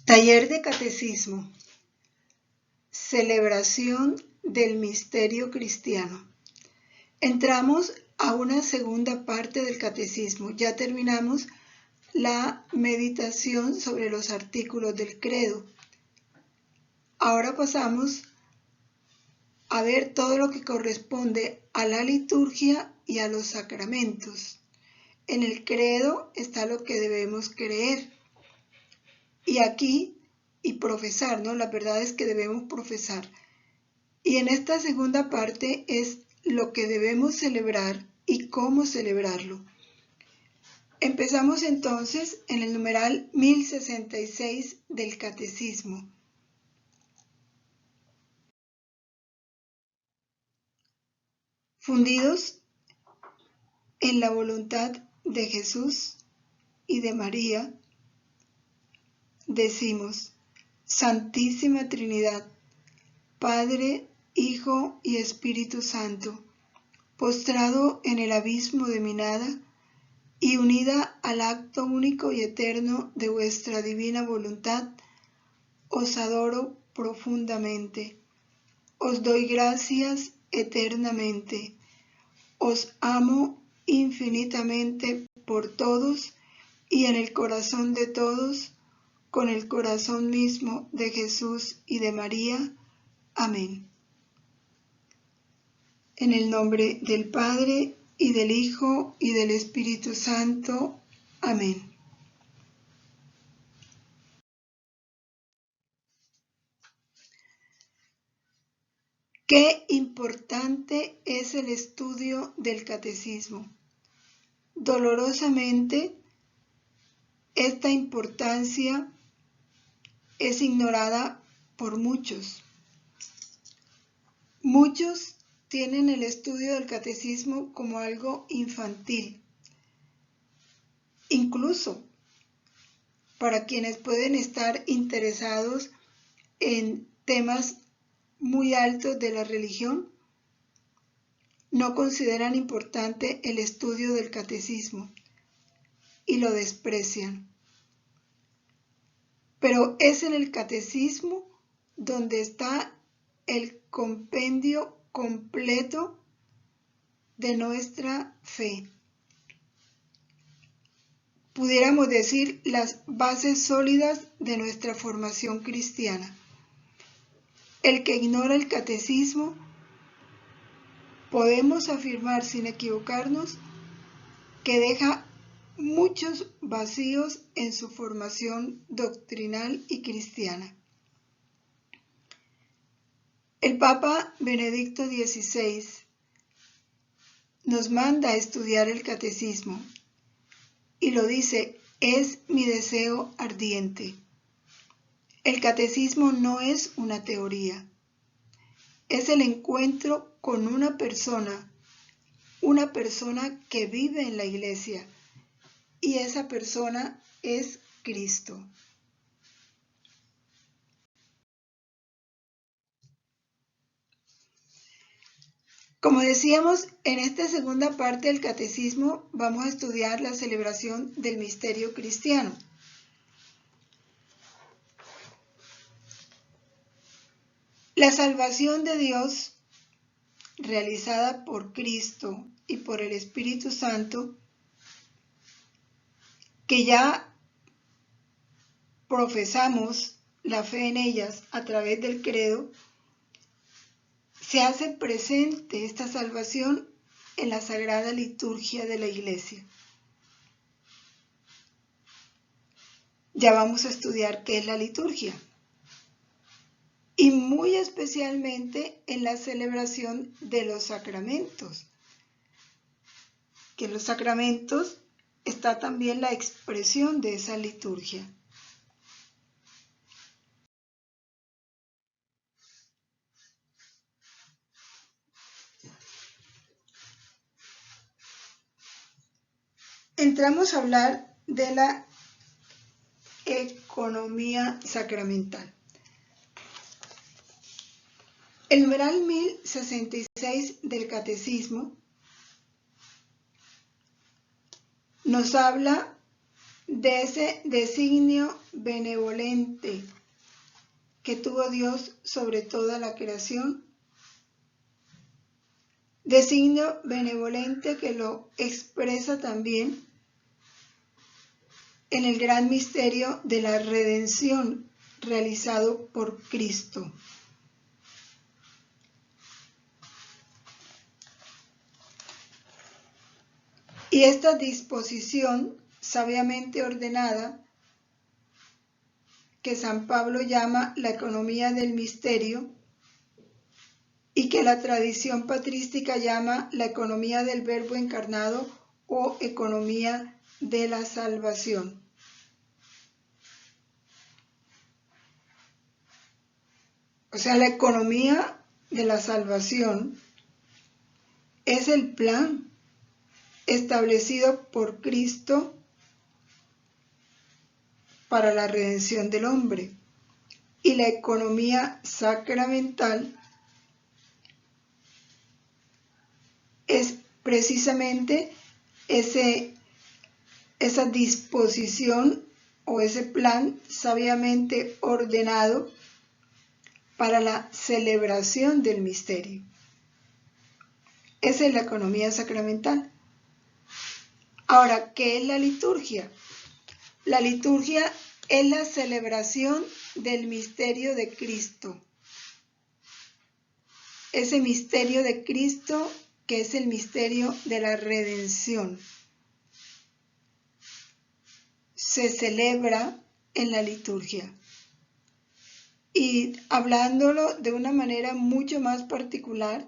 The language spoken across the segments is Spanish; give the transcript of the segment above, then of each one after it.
Taller de Catecismo. Celebración del misterio cristiano. Entramos a una segunda parte del catecismo. Ya terminamos la meditación sobre los artículos del credo. Ahora pasamos a ver todo lo que corresponde a la liturgia y a los sacramentos. En el credo está lo que debemos creer. Y aquí, y profesar, ¿no? La verdad es que debemos profesar. Y en esta segunda parte es lo que debemos celebrar y cómo celebrarlo. Empezamos entonces en el numeral 1066 del Catecismo. Fundidos en la voluntad de Jesús y de María, decimos: Santísima Trinidad, Padre, Hijo y Espíritu Santo, postrado en el abismo de mi nada y unida al acto único y eterno de vuestra divina voluntad, os adoro profundamente, os doy gracias eternamente, os amo infinitamente por todos y en el corazón de todos, con el corazón mismo de Jesús y de María. Amén. En el nombre del Padre, y del Hijo, y del Espíritu Santo. Amén. Qué importante es el estudio del catecismo. Dolorosamente, esta importancia es ignorada por muchos. Muchos tienen el estudio del catecismo como algo infantil. Incluso para quienes pueden estar interesados en temas muy altos de la religión, no consideran importante el estudio del catecismo y lo desprecian. Pero es en el catecismo donde está el compendio completo de nuestra fe. Pudiéramos decir las bases sólidas de nuestra formación cristiana. El que ignora el catecismo, podemos afirmar sin equivocarnos que deja muchos vacíos en su formación doctrinal y cristiana. El Papa Benedicto XVI nos manda a estudiar el catecismo y lo dice: es mi deseo ardiente. El catecismo no es una teoría, es el encuentro con una persona que vive en la iglesia, y esa persona es Cristo. Como decíamos, en esta segunda parte del catecismo vamos a estudiar la celebración del misterio cristiano. La salvación de Dios, realizada por Cristo y por el Espíritu Santo, que ya profesamos la fe en ellas a través del credo, se hace presente esta salvación en la sagrada liturgia de la Iglesia. Ya vamos a estudiar qué es la liturgia, y muy especialmente en la celebración de los sacramentos, que en los sacramentos está también la expresión de esa liturgia. Entramos a hablar de la economía sacramental. El numeral 1066 del Catecismo nos habla de ese designio benevolente que tuvo Dios sobre toda la creación. Designio benevolente que lo expresa también en el gran misterio de la redención realizado por Cristo. Y esta disposición sabiamente ordenada, que San Pablo llama la economía del misterio y que la tradición patrística llama la economía del Verbo encarnado o economía de la salvación. O sea, la economía de la salvación es el plan establecido por Cristo para la redención del hombre. Y la economía sacramental es precisamente esa disposición o ese plan sabiamente ordenado para la celebración del misterio. Esa es la economía sacramental. Ahora, ¿qué es la liturgia? La liturgia es la celebración del misterio de Cristo. Ese misterio de Cristo que es el misterio de la redención. Se celebra en la liturgia. Y hablándolo de una manera mucho más particular,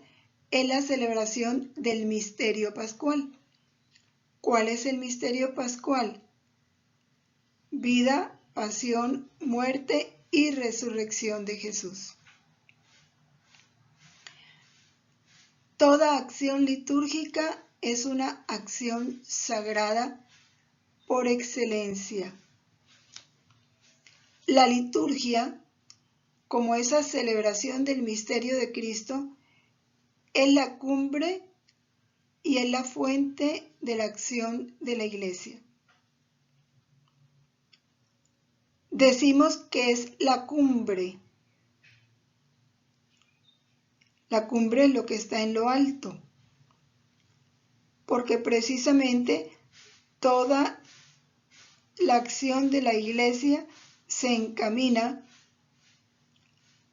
es la celebración del misterio pascual. ¿Cuál es el misterio pascual? Vida, pasión, muerte y resurrección de Jesús. Toda acción litúrgica es una acción sagrada por excelencia. La liturgia, como esa celebración del misterio de Cristo, es la cumbre y es la fuente de la acción de la Iglesia. Decimos que es la cumbre. La cumbre es lo que está en lo alto, porque precisamente toda la acción de la Iglesia se encamina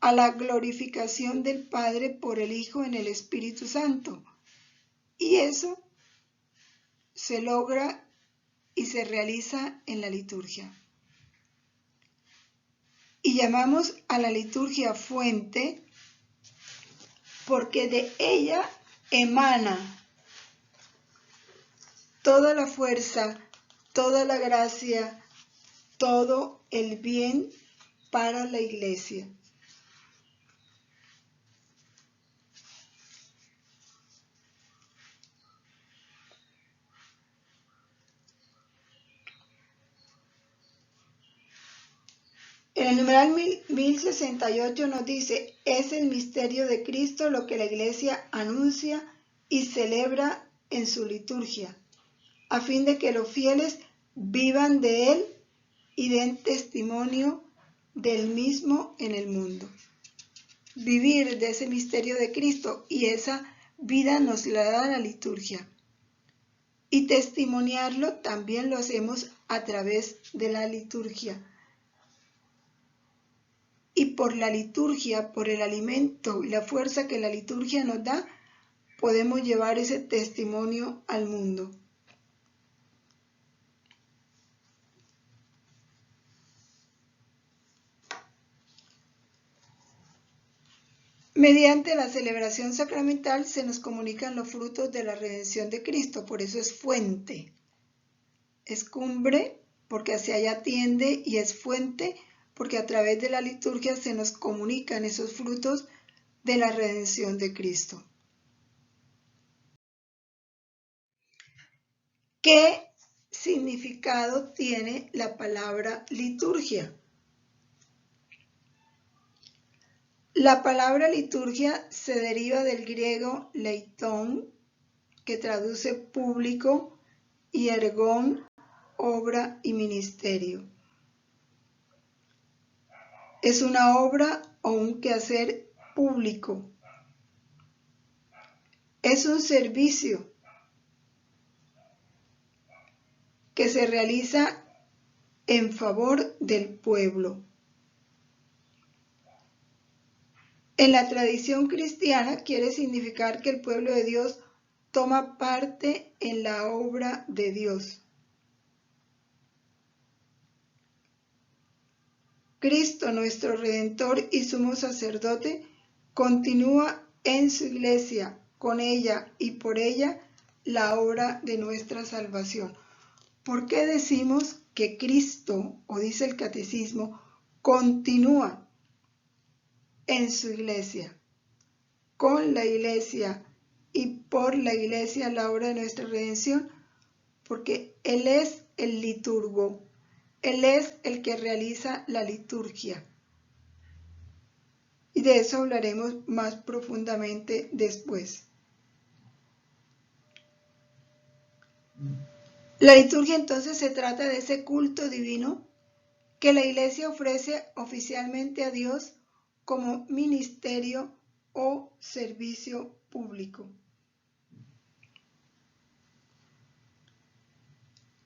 a la glorificación del Padre por el Hijo en el Espíritu Santo. Y eso se logra y se realiza en la liturgia. Y llamamos a la liturgia fuente porque de ella emana toda la fuerza, toda la gracia, todo el bien para la Iglesia. En el numeral 1068 nos dice, es el misterio de Cristo lo que la Iglesia anuncia y celebra en su liturgia, a fin de que los fieles vivan de él y den testimonio del mismo en el mundo. Vivir de ese misterio de Cristo y esa vida nos la da la liturgia. Y testimoniarlo también lo hacemos a través de la liturgia. Y por la liturgia, por el alimento y la fuerza que la liturgia nos da, podemos llevar ese testimonio al mundo. Mediante la celebración sacramental se nos comunican los frutos de la redención de Cristo, por eso es fuente. Es cumbre porque hacia allá tiende y es fuente porque a través de la liturgia se nos comunican esos frutos de la redención de Cristo. ¿Qué significado tiene la palabra liturgia? La palabra liturgia se deriva del griego leitón, que traduce público, y ergón, obra y ministerio. Es una obra o un quehacer público. Es un servicio que se realiza en favor del pueblo. En la tradición cristiana quiere significar que el pueblo de Dios toma parte en la obra de Dios. Cristo, nuestro Redentor y sumo sacerdote, continúa en su iglesia, con ella y por ella, la obra de nuestra salvación. ¿Por qué decimos que Cristo, o dice el catecismo, continúa en su iglesia, con la iglesia y por la iglesia la obra de nuestra redención? Porque Él es el liturgo, Él es el que realiza la liturgia. Y de eso hablaremos más profundamente después. La liturgia entonces se trata de ese culto divino que la Iglesia ofrece oficialmente a Dios como ministerio o servicio público.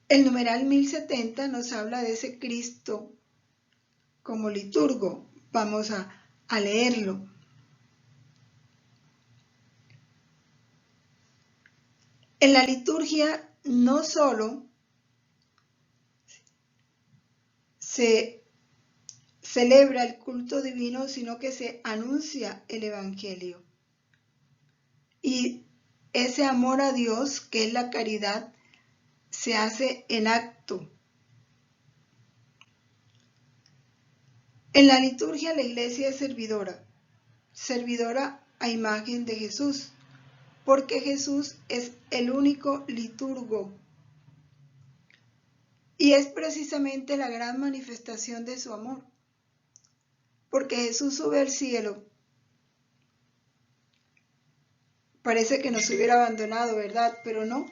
El numeral 1070 nos habla de ese Cristo como liturgo. Vamos a leerlo. En la liturgia no solo se celebra el culto divino, sino que se anuncia el Evangelio. Y ese amor a Dios, que es la caridad, se hace en acto. En la liturgia la iglesia es servidora a imagen de Jesús, porque Jesús es el único liturgo. Y es precisamente la gran manifestación de su amor, porque Jesús sube al cielo. Parece que nos hubiera abandonado, ¿verdad? Pero no,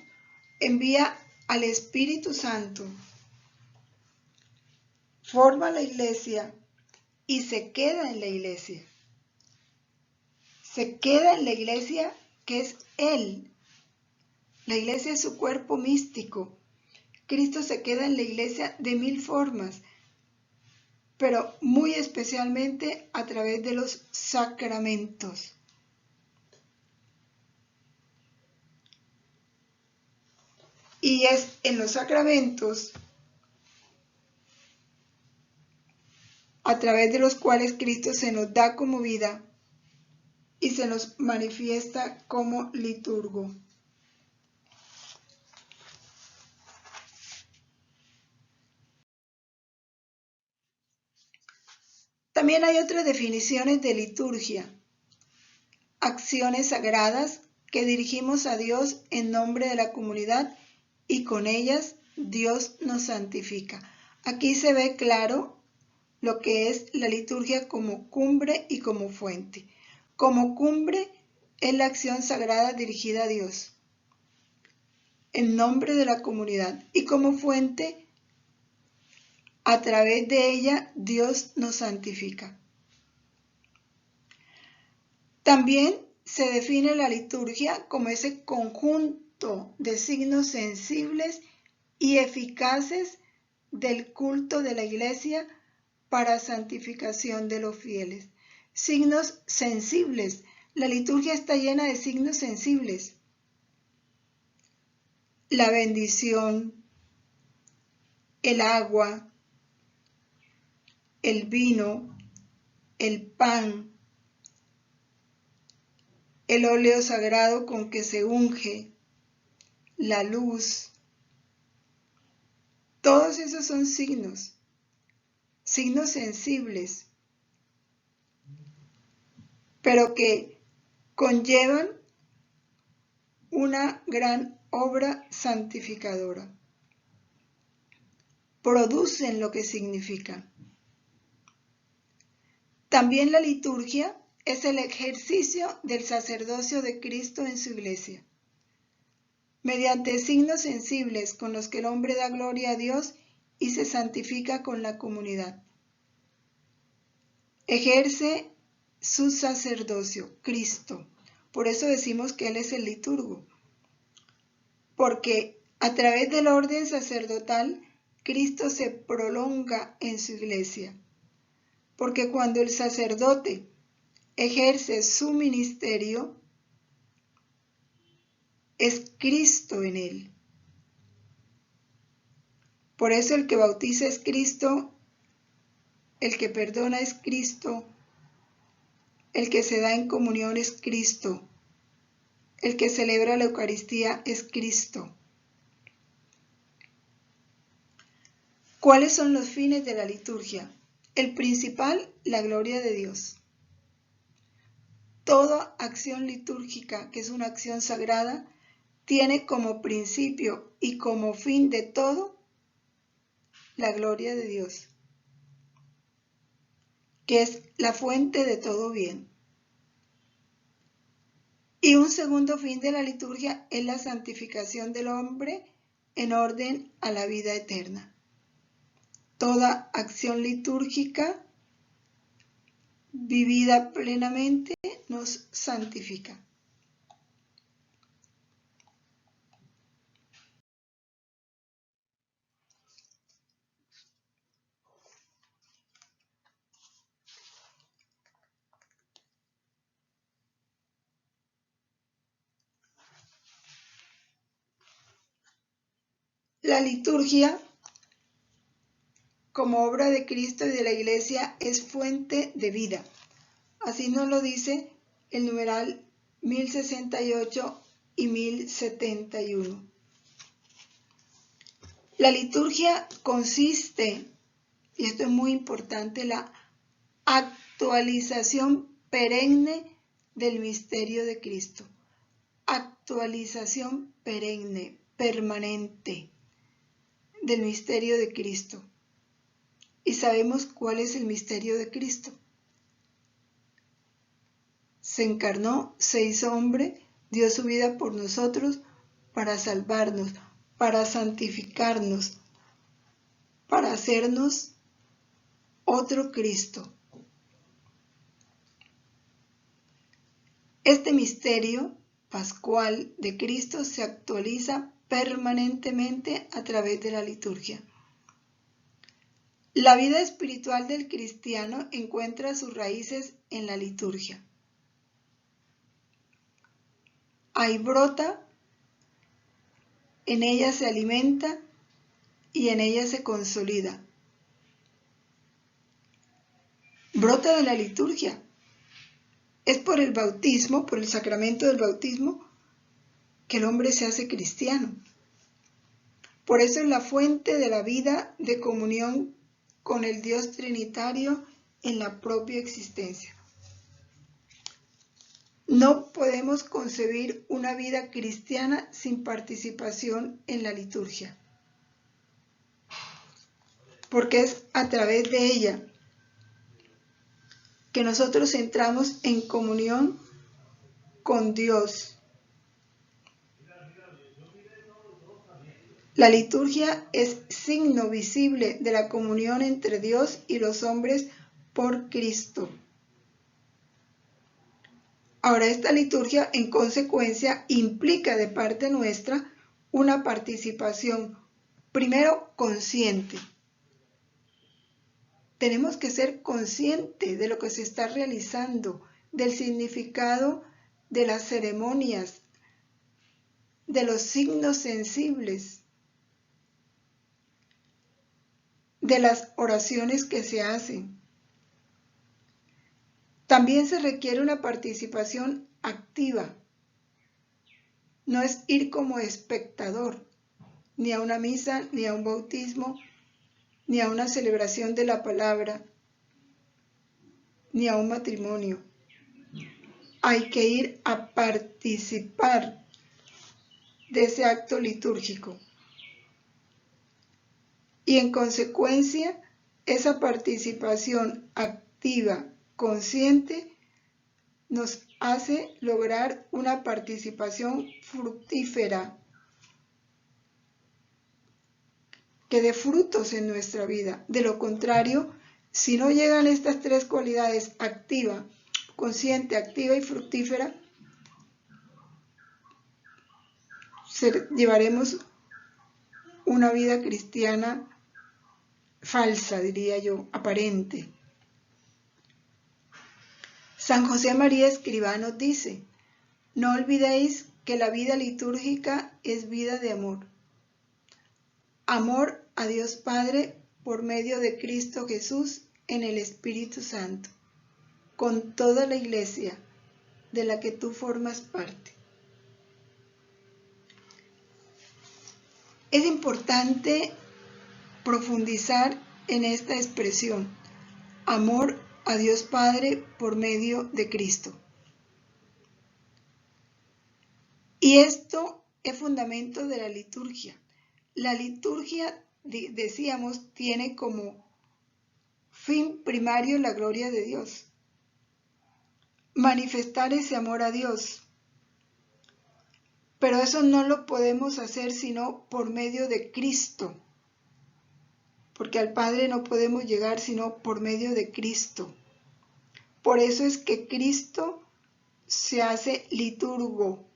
envía al Espíritu Santo, forma la iglesia y se queda en la iglesia. Se queda en la iglesia que es Él. La iglesia es su cuerpo místico. Cristo se queda en la iglesia de 1000 formas, pero muy especialmente a través de los sacramentos. Y es en los sacramentos a través de los cuales Cristo se nos da como vida y se nos manifiesta como liturgo. También hay otras definiciones de liturgia: acciones sagradas que dirigimos a Dios en nombre de la comunidad y con ellas Dios nos santifica. Aquí se ve claro lo que es la liturgia como cumbre y como fuente. Como cumbre es la acción sagrada dirigida a Dios en nombre de la comunidad, y como fuente, a través de ella Dios nos santifica. También se define la liturgia como ese conjunto de signos sensibles y eficaces del culto de la Iglesia para santificación de los fieles. Signos sensibles. La liturgia está llena de signos sensibles. La bendición, el agua, el vino, el pan, el óleo sagrado con que se unge, la luz. Todos esos son signos sensibles, pero que conllevan una gran obra santificadora. Producen lo que significan. También la liturgia es el ejercicio del sacerdocio de Cristo en su iglesia. mediante signos sensibles con los que el hombre da gloria a Dios y se santifica con la comunidad. Ejerce su sacerdocio, Cristo. Por eso decimos que Él es el liturgo, porque a través del orden sacerdotal, Cristo se prolonga en su iglesia. Porque cuando el sacerdote ejerce su ministerio, es Cristo en él. Por eso el que bautiza es Cristo, el que perdona es Cristo, el que se da en comunión es Cristo, el que celebra la Eucaristía es Cristo. ¿Cuáles son los fines de la liturgia? El principal, la gloria de Dios. Toda acción litúrgica, que es una acción sagrada, tiene como principio y como fin de todo la gloria de Dios, que es la fuente de todo bien. Y un segundo fin de la liturgia es la santificación del hombre en orden a la vida eterna. Toda acción litúrgica vivida plenamente nos santifica. La liturgia, como obra de Cristo y de la Iglesia, es fuente de vida. Así nos lo dice el numeral 1068 y 1071. La liturgia consiste, y esto es muy importante, la actualización perenne del misterio de Cristo. Actualización perenne, permanente del misterio de Cristo. Y sabemos cuál es el misterio de Cristo. Se encarnó, se hizo hombre, dio su vida por nosotros para salvarnos, para santificarnos, para hacernos otro Cristo. Este misterio pascual de Cristo se actualiza permanentemente a través de la liturgia. La vida espiritual del cristiano encuentra sus raíces en la liturgia. Ahí brota, en ella se alimenta y en ella se consolida. Brota de la liturgia. Es por el bautismo, por el sacramento del bautismo, que el hombre se hace cristiano. Por eso es la fuente de la vida de comunión con el Dios Trinitario en la propia existencia. No podemos concebir una vida cristiana sin participación en la liturgia, porque es a través de ella que nosotros entramos en comunión con Dios. La liturgia es signo visible de la comunión entre Dios y los hombres por Cristo. Ahora, esta liturgia, en consecuencia, implica de parte nuestra una participación, primero, consciente. Tenemos que ser conscientes de lo que se está realizando, del significado de las ceremonias, de los signos sensibles, de las oraciones que se hacen. También se requiere una participación activa. No es ir como espectador, ni a una misa, ni a un bautismo, ni a una celebración de la palabra, ni a un matrimonio. Hay que ir a participar de ese acto litúrgico. Y en consecuencia, esa participación activa, consciente, nos hace lograr una participación fructífera que dé frutos en nuestra vida. De lo contrario, si no llegan estas tres cualidades, activa, consciente, activa y fructífera, llevaremos una vida cristiana falsa, diría yo, aparente. San José María Escrivá nos dice: no olvidéis que la vida litúrgica es vida de amor. Amor a Dios Padre por medio de Cristo Jesús en el Espíritu Santo, con toda la Iglesia de la que tú formas parte. Es importante profundizar en esta expresión, amor a Dios Padre por medio de Cristo. Y esto es fundamento de la liturgia. La liturgia, decíamos, tiene como fin primario la gloria de Dios. Manifestar ese amor a Dios. Pero eso no lo podemos hacer sino por medio de Cristo. Porque al Padre no podemos llegar sino por medio de Cristo. Por eso es que Cristo se hace liturgo.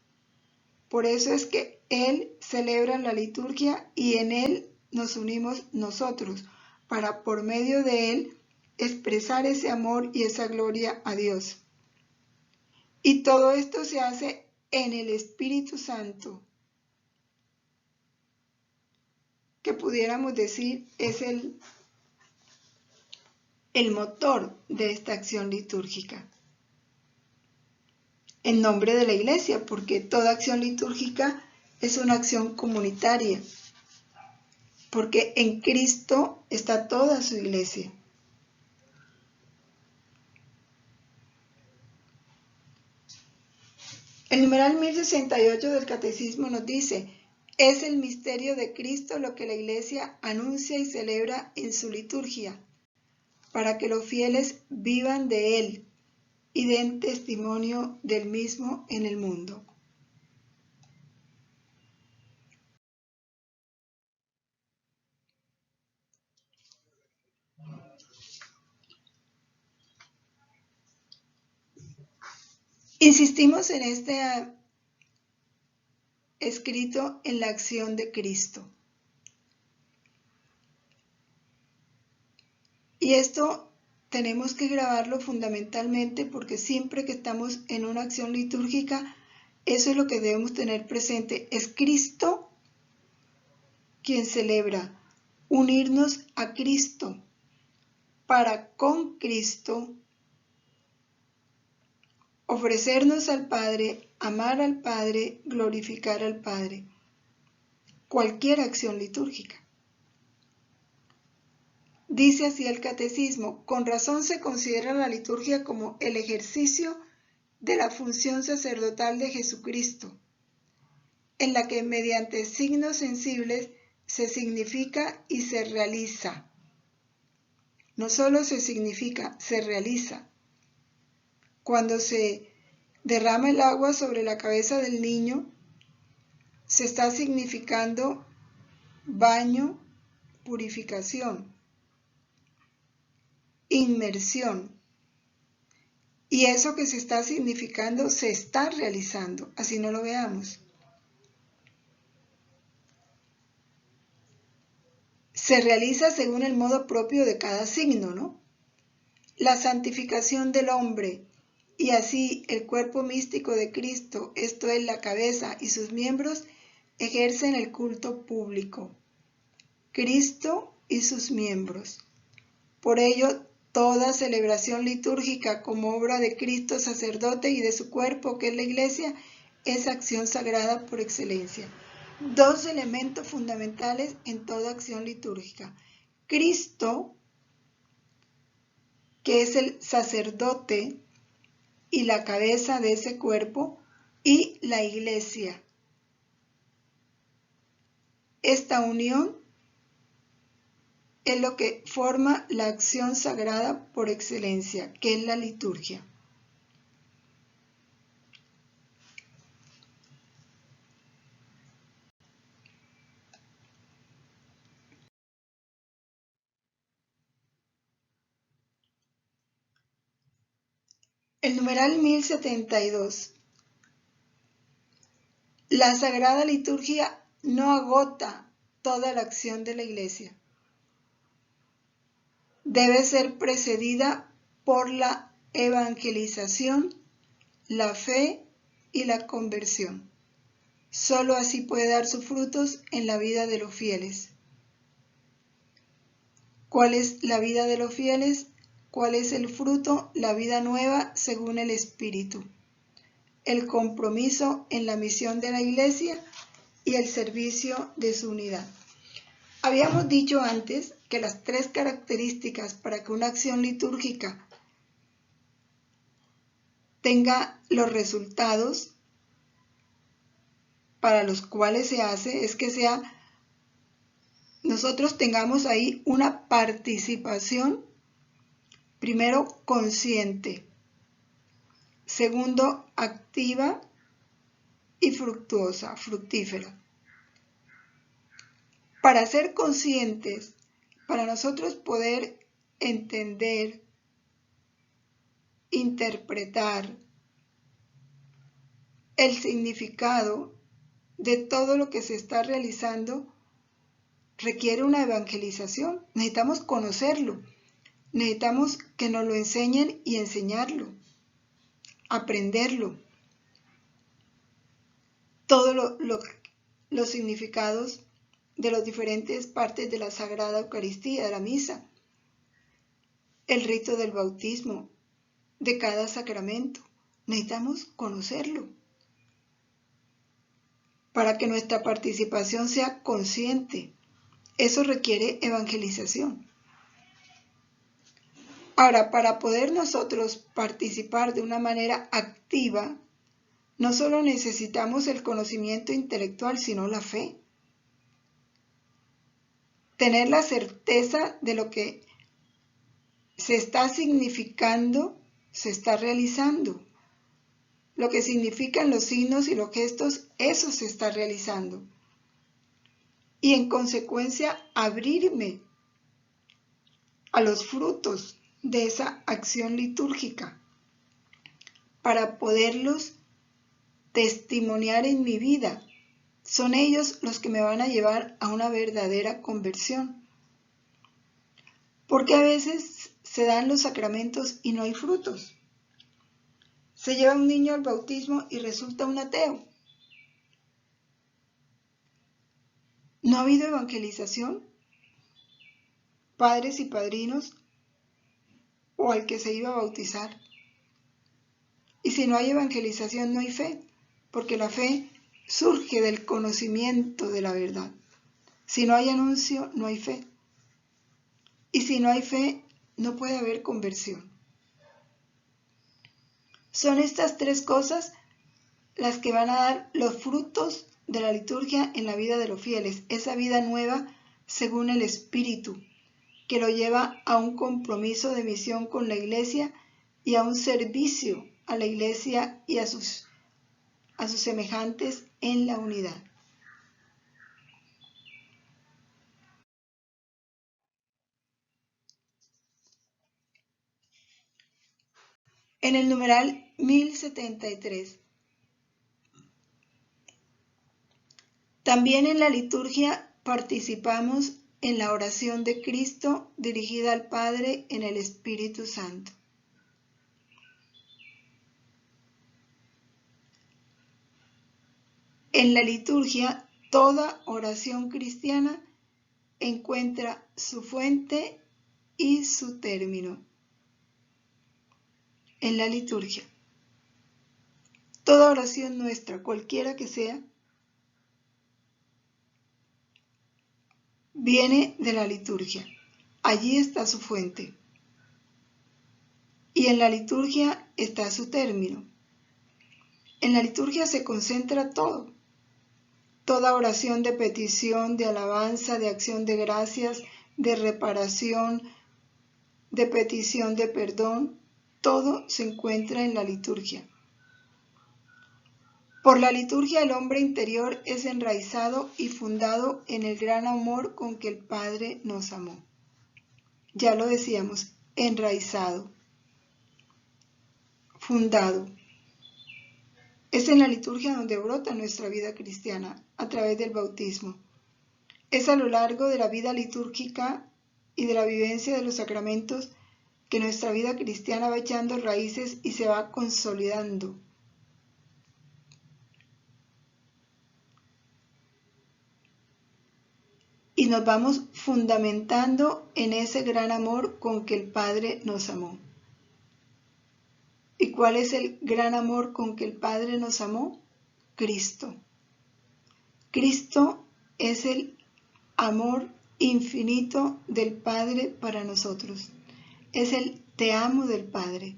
Por eso es que Él celebra la liturgia y en Él nos unimos nosotros, para por medio de Él expresar ese amor y esa gloria a Dios. Y todo esto se hace en el Espíritu Santo, que pudiéramos decir es el motor de esta acción litúrgica. En nombre de la Iglesia, porque toda acción litúrgica es una acción comunitaria, porque en Cristo está toda su Iglesia. El numeral 1068 del Catecismo nos dice: es el misterio de Cristo lo que la Iglesia anuncia y celebra en su liturgia, para que los fieles vivan de Él y den testimonio del mismo en el mundo. Insistimos en este escrito en la acción de Cristo. Y esto tenemos que grabarlo fundamentalmente porque siempre que estamos en una acción litúrgica, eso es lo que debemos tener presente. Es Cristo quien celebra, unirnos a Cristo para con Cristo ofrecernos al Padre, amar al Padre, glorificar al Padre. Cualquier acción litúrgica. Dice así el Catecismo: con razón se considera la liturgia como el ejercicio de la función sacerdotal de Jesucristo, en la que mediante signos sensibles se significa y se realiza. No solo se significa, se realiza. Cuando se derrama el agua sobre la cabeza del niño, se está significando baño, purificación, inmersión. Y eso que se está significando se está realizando, así no lo veamos. Se realiza según el modo propio de cada signo, ¿no? La santificación del hombre y así el cuerpo místico de Cristo, esto es la cabeza y sus miembros, ejercen el culto público. Cristo y sus miembros. Por ello, toda celebración litúrgica como obra de Cristo sacerdote y de su cuerpo, que es la Iglesia, es acción sagrada por excelencia. Dos elementos fundamentales en toda acción litúrgica. Cristo, que es el sacerdote y la cabeza de ese cuerpo, y la Iglesia. Esta unión es lo que forma la acción sagrada por excelencia, que es la liturgia. El numeral 1072. La Sagrada Liturgia no agota toda la acción de la Iglesia. Debe ser precedida por la evangelización, la fe y la conversión. Solo así puede dar sus frutos en la vida de los fieles. ¿Cuál es la vida de los fieles? ¿Cuál es el fruto? La vida nueva según el Espíritu. El compromiso en la misión de la Iglesia y el servicio de su unidad. Habíamos dicho antes que las 3 características para que una acción litúrgica tenga los resultados para los cuales se hace es que nosotros tengamos ahí una participación, primero consciente, segundo activa y fructuosa, fructífera. Para ser conscientes, para nosotros poder entender, interpretar el significado de todo lo que se está realizando, requiere una evangelización. Necesitamos conocerlo, necesitamos que nos lo enseñen y enseñarlo, aprenderlo. Todos los significados de las diferentes partes de la Sagrada Eucaristía, de la misa, el rito del bautismo, de cada sacramento. Necesitamos conocerlo para que nuestra participación sea consciente. Eso requiere evangelización. Ahora, para poder nosotros participar de una manera activa, no solo necesitamos el conocimiento intelectual, sino la fe. Tener la certeza de lo que se está significando, se está realizando. Lo que significan los signos y los gestos, eso se está realizando. Y en consecuencia, abrirme a los frutos de esa acción litúrgica para poderlos testimoniar en mi vida. Son ellos los que me van a llevar a una verdadera conversión. Porque a veces se dan los sacramentos y no hay frutos. Se lleva un niño al bautismo y resulta un ateo. ¿No ha habido evangelización? Padres y padrinos o al que se iba a bautizar. Y si no hay evangelización, no hay fe, porque la fe surge del conocimiento de la verdad. Si no hay anuncio, no hay fe. Y si no hay fe, no puede haber conversión. Son estas 3 cosas las que van a dar los frutos de la liturgia en la vida de los fieles, esa vida nueva según el Espíritu, que lo lleva a un compromiso de misión con la Iglesia y a un servicio a la Iglesia y a sus semejantes en la unidad. En el numeral 1073. También en la liturgia participamos en la oración de Cristo dirigida al Padre en el Espíritu Santo. En la liturgia, toda oración cristiana encuentra su fuente y su término. En la liturgia, toda oración nuestra, cualquiera que sea, viene de la liturgia. Allí está su fuente. Y en la liturgia está su término. En la liturgia se concentra todo. Toda oración de petición, de alabanza, de acción de gracias, de reparación, de petición de perdón, todo se encuentra en la liturgia. Por la liturgia el hombre interior es enraizado y fundado en el gran amor con que el Padre nos amó. Ya lo decíamos, enraizado, fundado. Es en la liturgia donde brota nuestra vida cristiana, a través del bautismo. Es a lo largo de la vida litúrgica y de la vivencia de los sacramentos que nuestra vida cristiana va echando raíces y se va consolidando. Y nos vamos fundamentando en ese gran amor con que el Padre nos amó. ¿Y cuál es el gran amor con que el Padre nos amó? Cristo. Cristo es el amor infinito del Padre para nosotros. Es el te amo del Padre.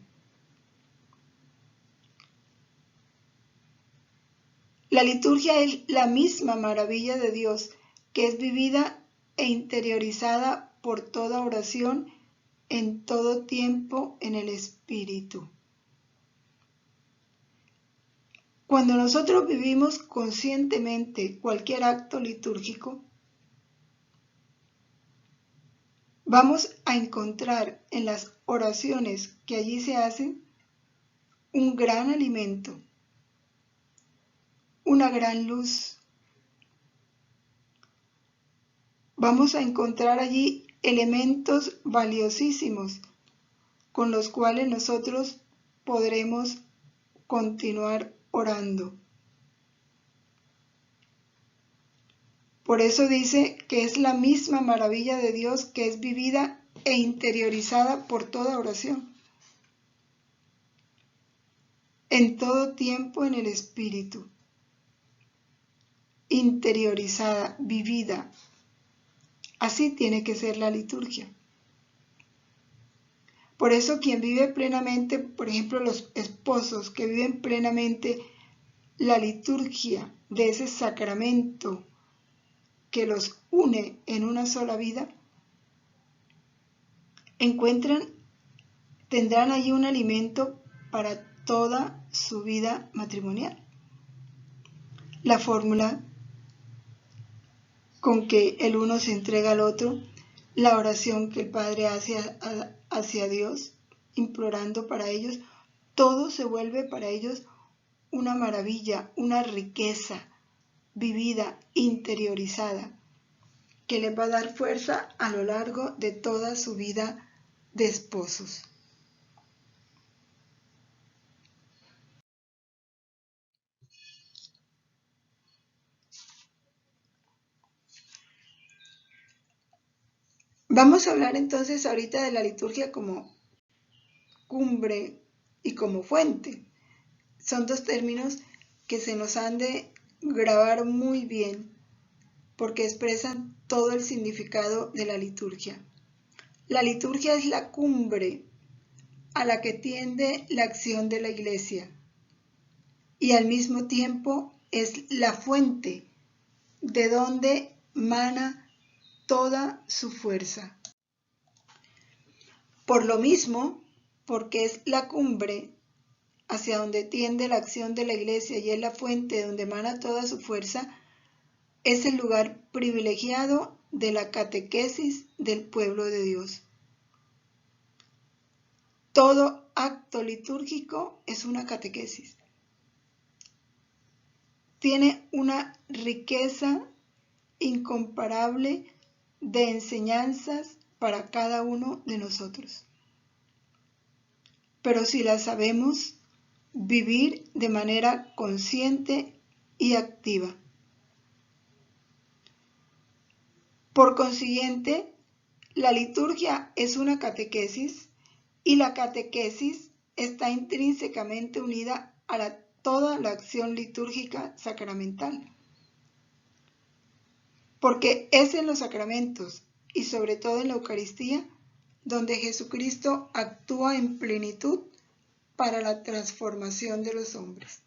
La liturgia es la misma maravilla de Dios que es vivida e interiorizada por toda oración en todo tiempo en el Espíritu. Cuando nosotros vivimos conscientemente cualquier acto litúrgico, vamos a encontrar en las oraciones que allí se hacen un gran alimento, una gran luz. Vamos a encontrar allí elementos valiosísimos con los cuales nosotros podremos continuar orando. Por eso dice que es la misma maravilla de Dios que es vivida e interiorizada por toda oración. En todo tiempo en el Espíritu. Interiorizada, vivida. Así tiene que ser la liturgia. Por eso quien vive plenamente, por ejemplo los esposos que viven plenamente la liturgia de ese sacramento que los une en una sola vida, tendrán allí un alimento para toda su vida matrimonial. La fórmula con que el uno se entrega al otro, la oración que el Padre hace hacia Dios, implorando para ellos, todo se vuelve para ellos una maravilla, una riqueza vivida, interiorizada, que les va a dar fuerza a lo largo de toda su vida de esposos. Vamos a hablar entonces ahorita de la liturgia como cumbre y como fuente. Son dos términos que se nos han de grabar muy bien porque expresan todo el significado de la liturgia. La liturgia es la cumbre a la que tiende la acción de la Iglesia y al mismo tiempo es la fuente de donde mana toda su fuerza. Por lo mismo, porque es la cumbre hacia donde tiende la acción de la Iglesia y es la fuente de donde emana toda su fuerza, es el lugar privilegiado de la catequesis del pueblo de Dios. Todo acto litúrgico es una catequesis. Tiene una riqueza incomparable de enseñanzas para cada uno de nosotros. Pero si la sabemos vivir de manera consciente y activa. Por consiguiente, la liturgia es una catequesis y la catequesis está intrínsecamente unida a toda la acción litúrgica sacramental. Porque es en los sacramentos y sobre todo en la Eucaristía donde Jesucristo actúa en plenitud para la transformación de los hombres.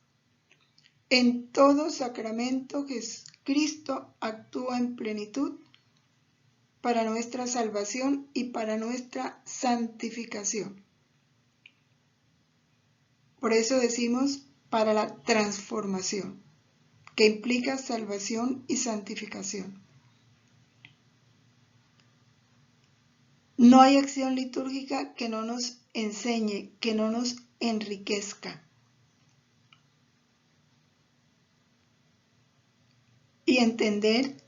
En todo sacramento Cristo actúa en plenitud para nuestra salvación y para nuestra santificación. Por eso decimos para la transformación, que implica salvación y santificación. No hay acción litúrgica que no nos enseñe, que no nos enriquezca. Y entender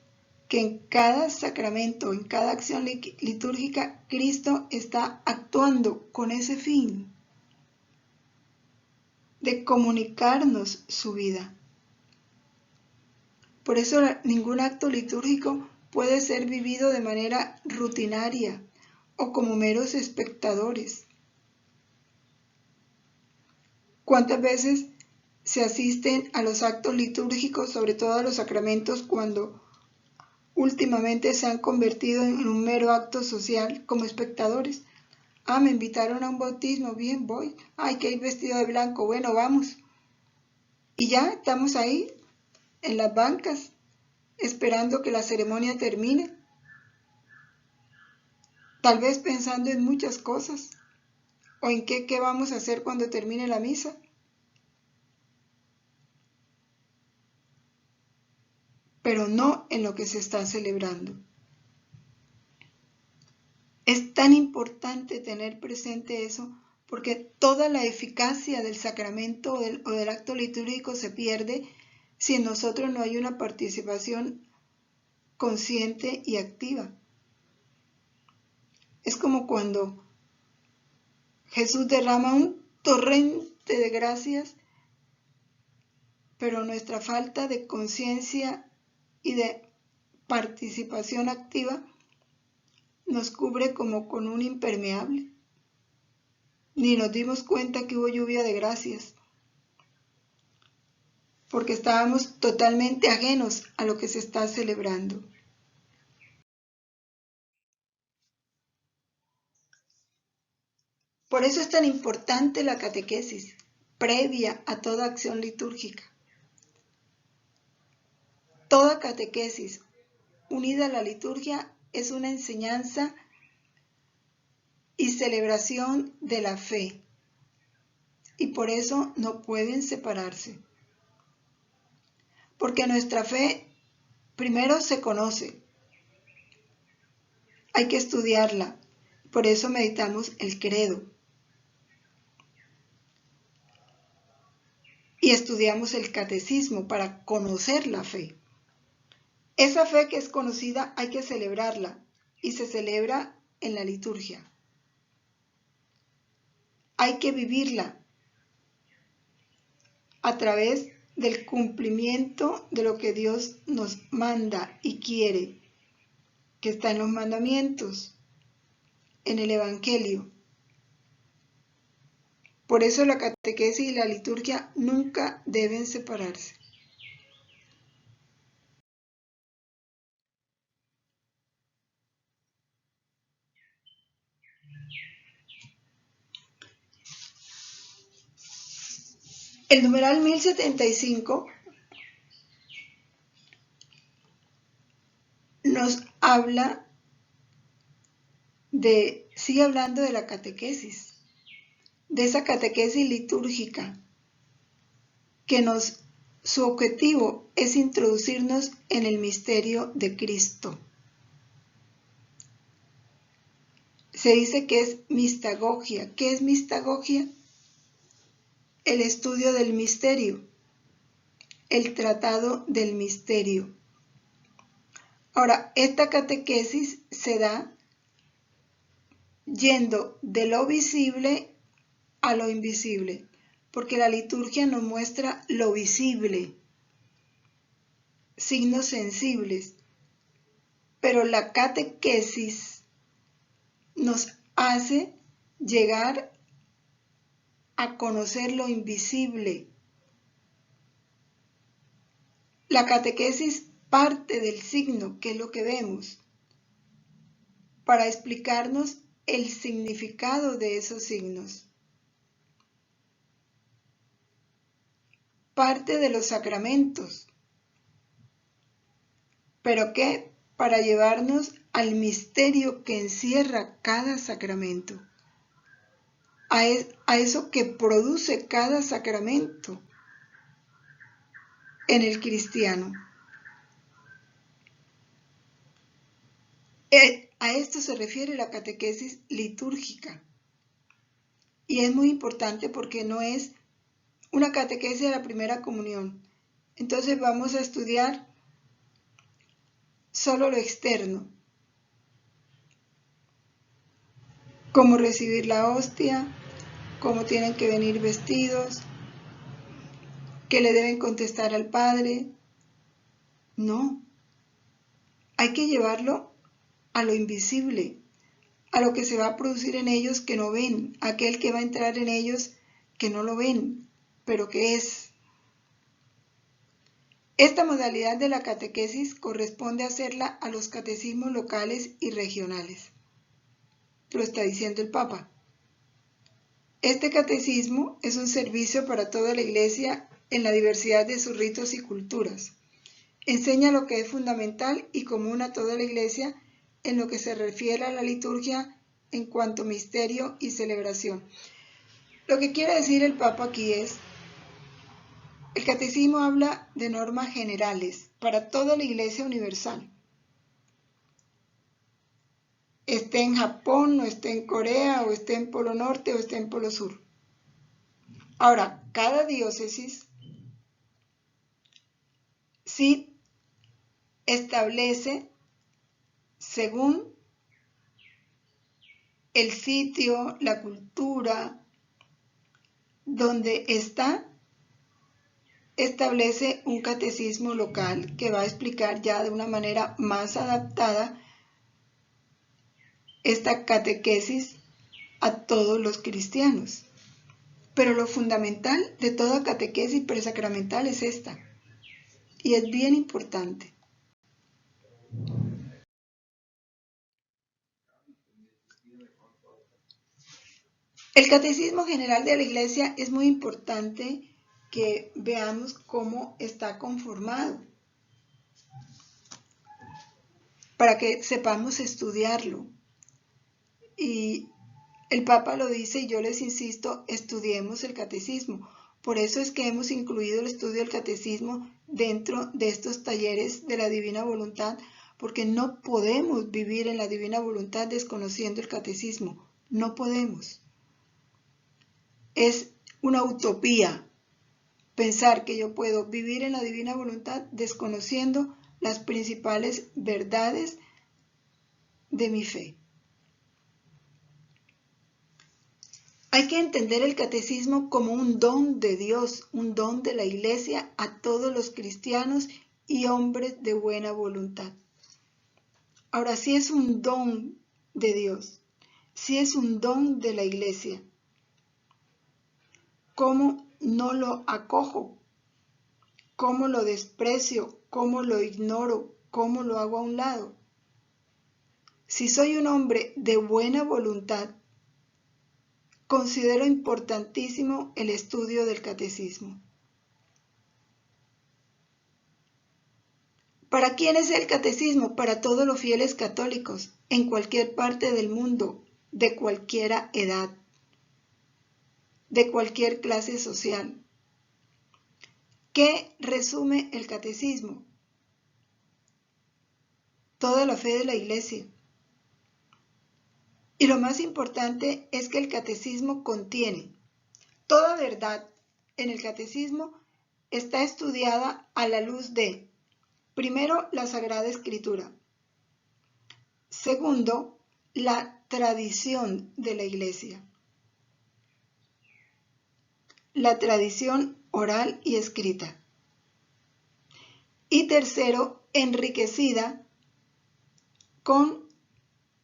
que en cada sacramento, en cada acción litúrgica, Cristo está actuando con ese fin de comunicarnos su vida. Por eso ningún acto litúrgico puede ser vivido de manera rutinaria o como meros espectadores. ¿Cuántas veces se asisten a los actos litúrgicos, sobre todo a los sacramentos, cuando últimamente se han convertido en un mero acto social como espectadores? Ah, me invitaron a un bautismo, bien, voy. Hay que ir vestido de blanco, bueno, vamos. Y ya estamos ahí, en las bancas, esperando que la ceremonia termine. Tal vez pensando en muchas cosas, o en qué vamos a hacer cuando termine la misa. Pero no en lo que se está celebrando. Es tan importante tener presente eso porque toda la eficacia del sacramento o del acto litúrgico se pierde si en nosotros no hay una participación consciente y activa. Es como cuando Jesús derrama un torrente de gracias, pero nuestra falta de conciencia y de participación activa nos cubre como con un impermeable. Ni nos dimos cuenta que hubo lluvia de gracias, porque estábamos totalmente ajenos a lo que se está celebrando. Por eso es tan importante la catequesis, previa a toda acción litúrgica. Toda catequesis unida a la liturgia es una enseñanza y celebración de la fe, y por eso no pueden separarse. Porque nuestra fe primero se conoce, hay que estudiarla, por eso meditamos el credo. Y estudiamos el catecismo para conocer la fe. Esa fe que es conocida hay que celebrarla, y se celebra en la liturgia. Hay que vivirla a través del cumplimiento de lo que Dios nos manda y quiere, que está en los mandamientos, en el Evangelio. Por eso la catequesis y la liturgia nunca deben separarse. El numeral 1075 nos habla sigue hablando de la catequesis, de esa catequesis litúrgica, que su objetivo es introducirnos en el misterio de Cristo. Se dice que es mistagogia. ¿Qué es mistagogia? El estudio del misterio, el tratado del misterio. Ahora, esta catequesis se da yendo de lo visible a lo invisible, porque la liturgia nos muestra lo visible, signos sensibles, pero la catequesis nos hace llegar a conocer lo invisible. La catequesis parte del signo, que es lo que vemos, para explicarnos el significado de esos signos. Parte de los sacramentos, pero que para llevarnos al misterio que encierra cada sacramento, a eso que produce cada sacramento en el cristiano. A esto se refiere la catequesis litúrgica. Y es muy importante porque no es una catequesis de la primera comunión. Entonces vamos a estudiar solo lo externo. Cómo recibir la hostia, cómo tienen que venir vestidos, qué le deben contestar al Padre. No. Hay que llevarlo a lo invisible, a lo que se va a producir en ellos que no ven, aquel que va a entrar en ellos que no lo ven, pero que es. Esta modalidad de la catequesis corresponde hacerla a los catecismos locales y regionales. Lo está diciendo el Papa. Este catecismo es un servicio para toda la Iglesia en la diversidad de sus ritos y culturas. Enseña lo que es fundamental y común a toda la Iglesia en lo que se refiere a la liturgia en cuanto a misterio y celebración. Lo que quiere decir el Papa aquí es, el catecismo habla de normas generales para toda la Iglesia universal. Esté en Japón, o esté en Corea, o esté en Polo Norte, o esté en Polo Sur. Ahora, cada diócesis sí establece según el sitio, la cultura donde está, establece un catecismo local que va a explicar ya de una manera más adaptada esta catequesis a todos los cristianos. Pero lo fundamental de toda catequesis presacramental es esta, y es bien importante. El Catecismo General de la Iglesia es muy importante que veamos cómo está conformado, para que sepamos estudiarlo. Y el Papa lo dice y yo les insisto, estudiemos el catecismo. Por eso es que hemos incluido el estudio del catecismo dentro de estos talleres de la divina voluntad, porque no podemos vivir en la divina voluntad desconociendo el catecismo. No podemos. Es una utopía pensar que yo puedo vivir en la divina voluntad desconociendo las principales verdades de mi fe. Hay que entender el catecismo como un don de Dios, un don de la Iglesia a todos los cristianos y hombres de buena voluntad. Ahora, si es un don de Dios, si es un don de la Iglesia, ¿cómo no lo acojo? ¿Cómo lo desprecio? ¿Cómo lo ignoro? ¿Cómo lo hago a un lado? Si soy un hombre de buena voluntad, considero importantísimo el estudio del catecismo. ¿Para quién es el catecismo? Para todos los fieles católicos, en cualquier parte del mundo, de cualquier edad, de cualquier clase social. ¿Qué resume el catecismo? Toda la fe de la Iglesia. Y lo más importante es que el catecismo contiene toda verdad. En el catecismo está estudiada a la luz de, primero, la Sagrada Escritura. Segundo, la tradición de la Iglesia. La tradición oral y escrita. Y tercero, enriquecida con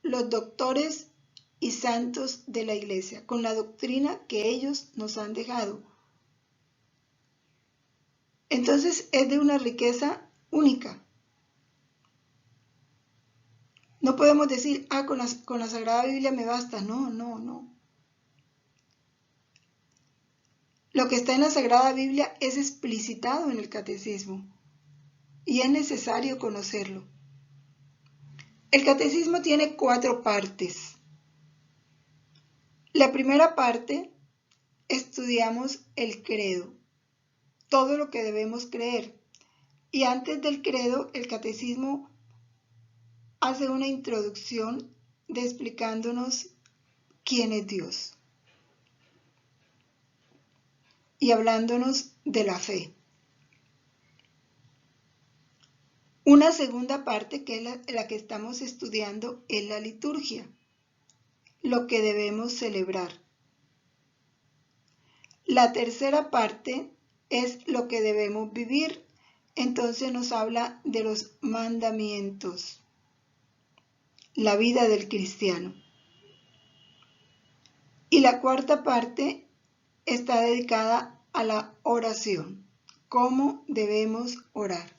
los doctores y santos de la Iglesia, con la doctrina que ellos nos han dejado. Entonces es de una riqueza única. No podemos decir, con la Sagrada Biblia me basta. No, no, no. Lo que está en la Sagrada Biblia es explicitado en el catecismo y es necesario conocerlo. El catecismo tiene 4 partes. La primera parte, estudiamos el credo, todo lo que debemos creer. Y antes del credo, el catecismo hace una introducción explicándonos quién es Dios y hablándonos de la fe. Una segunda parte, que es la que estamos estudiando, es la liturgia, lo que debemos celebrar. La tercera parte es lo que debemos vivir. Entonces nos habla de los mandamientos, la vida del cristiano. Y la cuarta parte está dedicada a la oración, cómo debemos orar.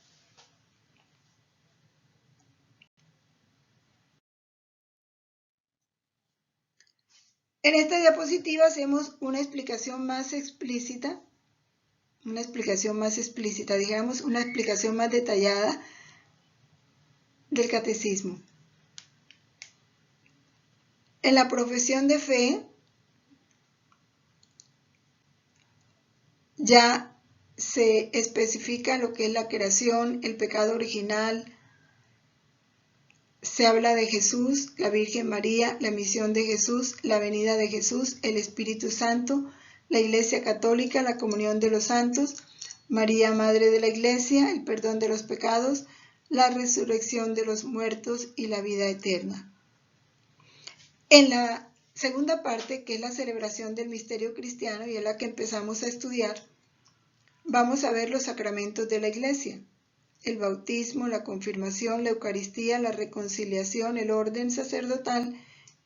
En esta diapositiva hacemos una explicación más explícita, digamos, una explicación más detallada del catecismo. En la profesión de fe ya se especifica lo que es la creación, el pecado original. Se habla de Jesús, la Virgen María, la misión de Jesús, la venida de Jesús, el Espíritu Santo, la Iglesia Católica, la comunión de los santos, María, Madre de la Iglesia, el perdón de los pecados, la resurrección de los muertos y la vida eterna. En la segunda parte, que es la celebración del misterio cristiano y es la que empezamos a estudiar, vamos a ver los sacramentos de la Iglesia. El bautismo, la confirmación, la Eucaristía, la reconciliación, el orden sacerdotal,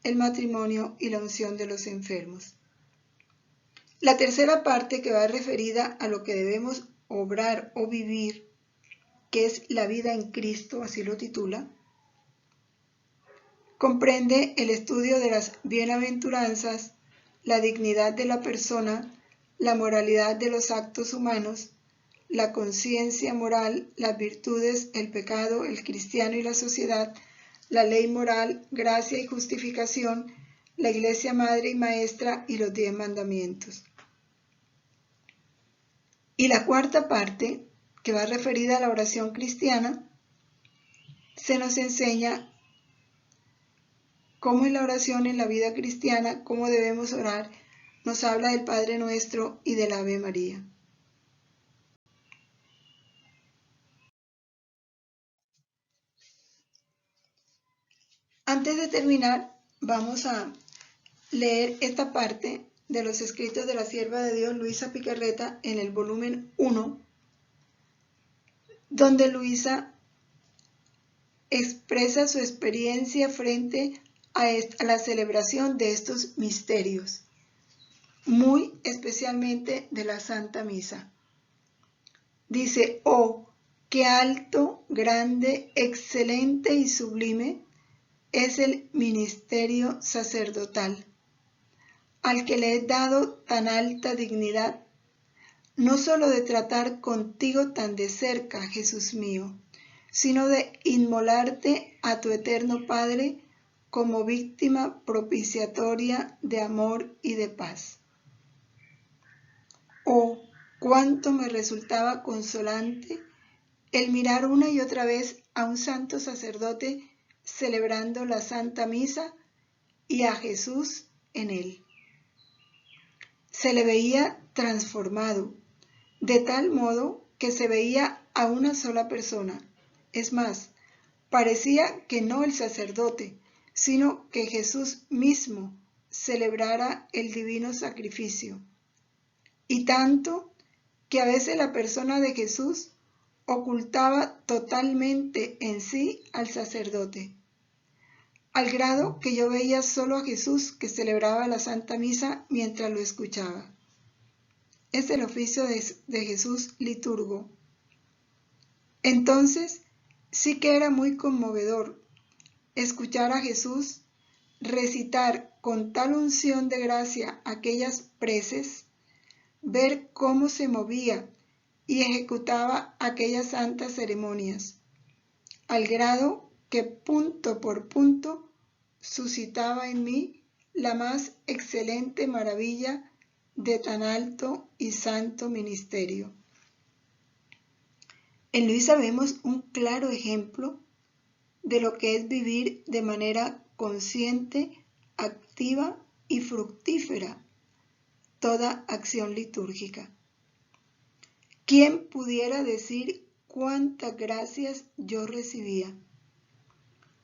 el matrimonio y la unción de los enfermos. La tercera parte, que va referida a lo que debemos obrar o vivir, que es la vida en Cristo, así lo titula, comprende el estudio de las bienaventuranzas, la dignidad de la persona, la moralidad de los actos humanos, la conciencia moral, las virtudes, el pecado, el cristiano y la sociedad, la ley moral, gracia y justificación, la Iglesia Madre y Maestra y los 10 mandamientos. Y la cuarta parte, que va referida a la oración cristiana, se nos enseña cómo es la oración en la vida cristiana, cómo debemos orar. Nos habla del Padre Nuestro y del Ave María. Antes de terminar, vamos a leer esta parte de los escritos de la sierva de Dios Luisa Picarreta en el volumen 1, donde Luisa expresa su experiencia frente a la celebración de estos misterios, muy especialmente de la Santa Misa. Dice: «Oh, qué alto, grande, excelente y sublime es el ministerio sacerdotal, al que le he dado tan alta dignidad, no solo de tratar contigo tan de cerca, Jesús mío, sino de inmolarte a tu eterno Padre como víctima propiciatoria de amor y de paz». Oh, cuánto me resultaba consolante el mirar una y otra vez a un santo sacerdote celebrando la Santa Misa y a Jesús en él. Se le veía transformado, de tal modo que se veía a una sola persona. Es más, parecía que no el sacerdote, sino que Jesús mismo celebrara el divino sacrificio. Y tanto que a veces la persona de Jesús ocultaba totalmente en sí al sacerdote, al grado que yo veía solo a Jesús, que celebraba la Santa Misa mientras lo escuchaba. Es el oficio de Jesús liturgo. Entonces sí que era muy conmovedor escuchar a Jesús recitar con tal unción de gracia aquellas preces, ver cómo se movía y ejecutaba aquellas santas ceremonias, al grado que punto por punto suscitaba en mí la más excelente maravilla de tan alto y santo ministerio. En Luisa vemos un claro ejemplo de lo que es vivir de manera consciente, activa y fructífera toda acción litúrgica. ¿Quién pudiera decir cuántas gracias yo recibía?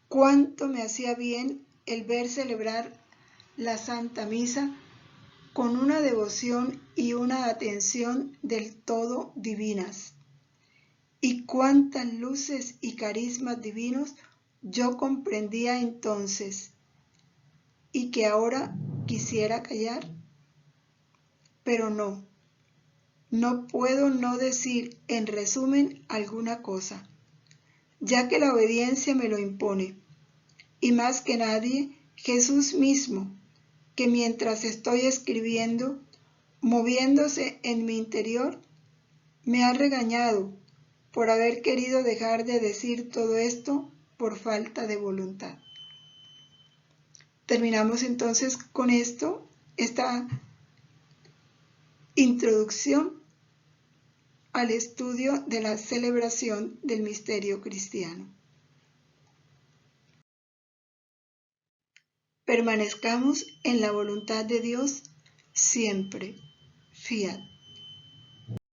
Cuánto me hacía bien el ver celebrar la Santa Misa con una devoción y una atención del todo divinas. Y cuántas luces y carismas divinos yo comprendía entonces y que ahora quisiera callar. Pero no puedo no decir en resumen alguna cosa, ya que la obediencia me lo impone, y más que nadie Jesús mismo, que mientras estoy escribiendo, moviéndose en mi interior, me ha regañado por haber querido dejar de decir todo esto por falta de voluntad. Terminamos entonces con esta introducción al estudio de la celebración del misterio cristiano. Permanezcamos en la voluntad de Dios siempre. Fiat.